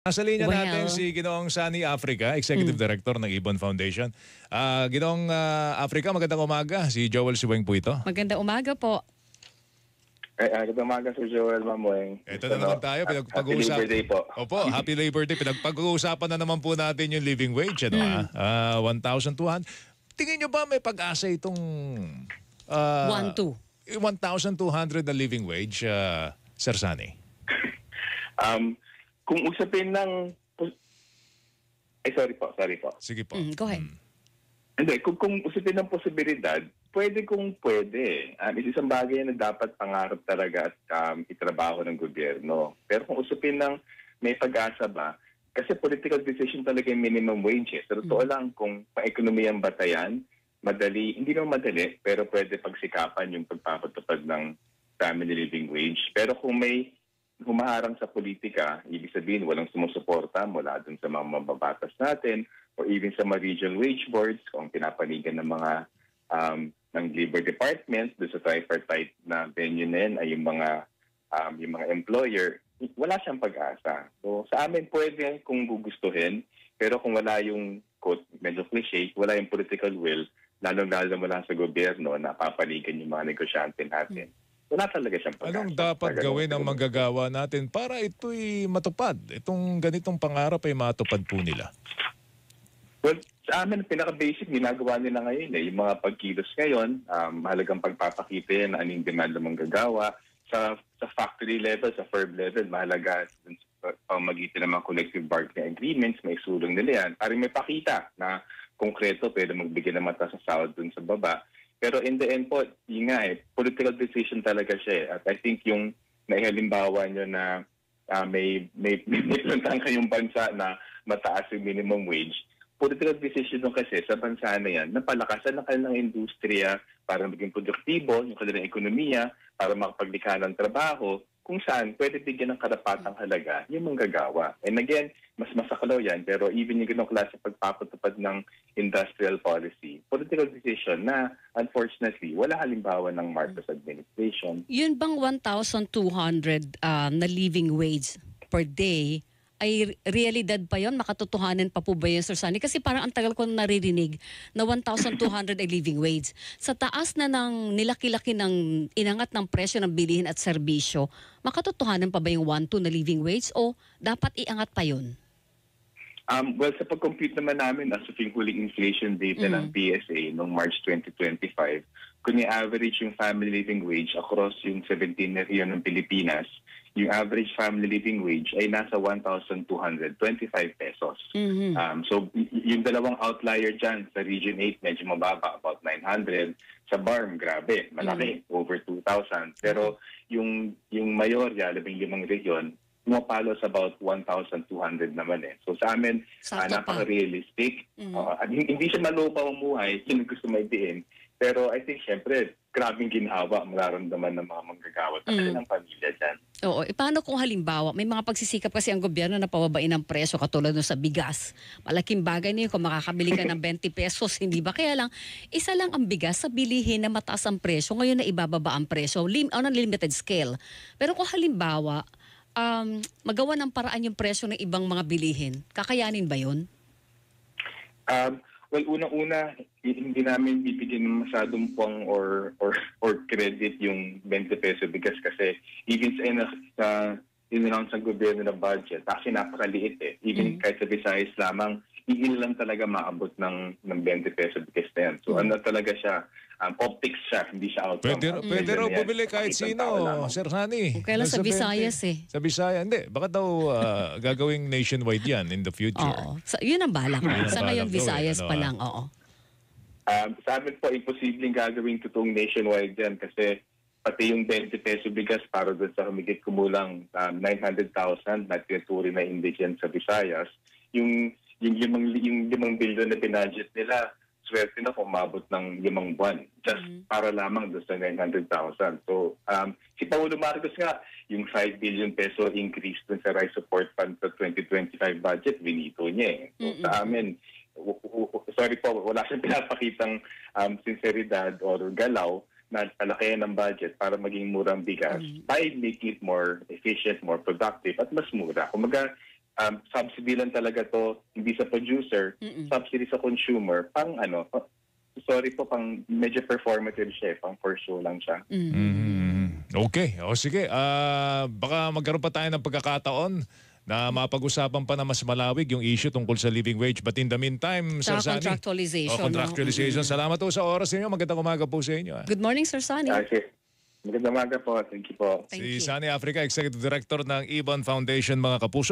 Nasa linya natin Well, si Ginoong Sunny Africa, Executive Director ng Ibon Foundation. Ginoong Africa, magandang umaga. Si Joel Siweng po ito. magandang umaga po. Good umaga, Sir Joel Mamoy. Ito na naman tayo. Happy Labor Day po. Opo, Happy Labor Day. Pinagpag-uusapan na naman po natin yung living wage. 1,200. Tingin nyo ba may pag-asa itong 1-2. 1,200 na living wage, Sir Sunny? Kung usapin ng... sorry po. Sige po. Go ahead. Hindi, kung usapin ng posibilidad, pwede kung pwede. Isang bagay na dapat pangarap talaga at itrabaho ng gobyerno. Pero kung usapin ng may pag-asa ba, kasi political decision talaga yung minimum wage. Sa totoo lang, kung pa-ekonomiyang batayan, madali, hindi naman madali, pero pwede pagsikapan yung pagpapatupad ng family living wage. Pero kung may humaharang sa politika, ibig sabihin walang sumusuporta mula dun sa mga mababatas natin or even sa mga regional wage boards kung pinapanigan ng mga ng labor department dun sa tripartite na venue na yun ay yung mga employer, wala siyang pag-asa. So sa amin pwede kung gugustuhin, pero kung wala yung quote, medyo cliche, wala yung political will, lalong-lalo mula sa gobyerno na papaligan yung mga negosyante natin. Wala talaga siyang pag-asa. Anong dapat gawin ang manggagawa natin para ito'y matupad? Itong ganitong pangarap ay matupad po nila? Well, sa amin, pinaka-basic, ginagawa nila ngayon. Yung mga pagkilos ngayon, mahalagang pagpapakita yan na anong demand ng manggagawa. Sa factory level, sa firm level, mahalaga sa pamagitan ng mga collective bargaining agreements, may sulong nila yan. Parang may pakita na konkreto, pwede magbigay ng mata sa sahod dun sa baba. Pero in the end po, yun nga political decision talaga siya. At I think yung naihalimbawa nyo na may plantang kayong bansa na mataas yung minimum wage, political decision nung kasi sa bansa na yan, napalakasan ng kanilang industriya para maging produktibo yung kanilang ekonomiya, para makapaglikha ng trabaho, kung saan pwede bigyan ng karapatang halaga yung manggagawa. And again, mas masaklaw yan, pero even yung ganong klase pagpapatupad ng industrial policy, political decision na unfortunately wala halimbawa ng Marcos administration. Yun bang 1,200 na living wage per day ay realidad pa yon? Makatotohanan pa po ba yun, Sir Sunny? Kasi parang ang tagal ko naririnig na 1,200 ay living wage. Sa taas na ng nilaki-laki ng inangat ng presyo ng bilihin at serbisyo, makatotohanan pa ba yung 1,200 na living wage o dapat iangat pa yun? Well, sa pag-compute naman namin, as of yung huling inflation data ng PSA noong March 2025, kung i-average yung family living wage across yung 17 na region ng Pilipinas, yung average family living wage ay nasa 1,225 pesos. So yung dalawang outlier dyan, sa Region 8 medyo mababa, about 900. Sa BARM, grabe, malaki, over 2,000. Pero yung mayorya, 15 region, pumapalo sa about 1,200 naman eh. So sa amin, napaka-realistic. Hindi siya malupa umuhay, yun gusto may diin. Pero I think, syempre, grabing ginhawa mararamdaman ng mga manggagawa at kanilang pamilya dyan. Oo. Paano kung halimbawa, may mga pagsisikap kasi ang gobyerno na pababain ng presyo katulad ng sa bigas. Malaking bagay na yun kung makakabili ka ng 20 pesos, hindi ba? Kaya lang, isa lang ang bigas sa bilihin na mataas ang presyo, ngayon na ibababa ang presyo on a limited scale. Pero kung halimbawa, magawa ng paraan yung presyo ng ibang mga bilihin, kakayanin ba yun? Well, unang-una, hindi namin bibigyan ng masyadong pang or credit yung 20 peso bigas kasi even sa in-announce ng gobyerno na budget, kasi napakaliit eh. Even kahit sa Visayas lamang, ilan talaga maabot ng 20 peso bigas na yan. So ano talaga siya, optics siya, hindi siya outcome. Pwede raw bumili kahit sino, Sir Sunny. Kailan sa Visayas eh. Sa Visayas, hindi. Baka daw gagawing nationwide yan in the future. Oo. Yun ang balak. Sa ngayon, Visayas pa lang, oo. Sa amin po, imposibleng gagawing totoong nationwide yan kasi pati yung 20 peso bigas para doon sa humigit kumulang 900,000 na tinuturi na indigent sa Visayas, yung 5 billion na pinadget nila, swerte na kung umabot ng 5 buwan just para lamang doon sa 900,000. So, si Paulo Marcos nga, yung 5 billion peso increase doon sa Rice Support Fund sa 2025 budget, binito niya eh. So, sa amin, sorry po, wala siyang pinapakitang sinseridad or galaw na palakihan ng budget para maging murang bigas by making it more efficient, more productive, at mas mura. Kumaga, subsidy lang talaga to, hindi sa producer, subsidy sa consumer, pang medyo performative siya, pang for show lang siya. Okay. O sige, baka magkaroon pa tayo ng pagkakataon na mapag-usapan pa na mas malawig yung issue tungkol sa living wage. But in the meantime, Sir Saka Sunny. contractualization, Contractualization. Salamat po sa oras ninyo. Magandang umaga po sa inyo. Good morning, Sir Sunny. Okay. Magandang umaga po. Thank you po. Thank Si you. Sunny Africa, Executive Director ng Ibon Foundation, mga kapuso.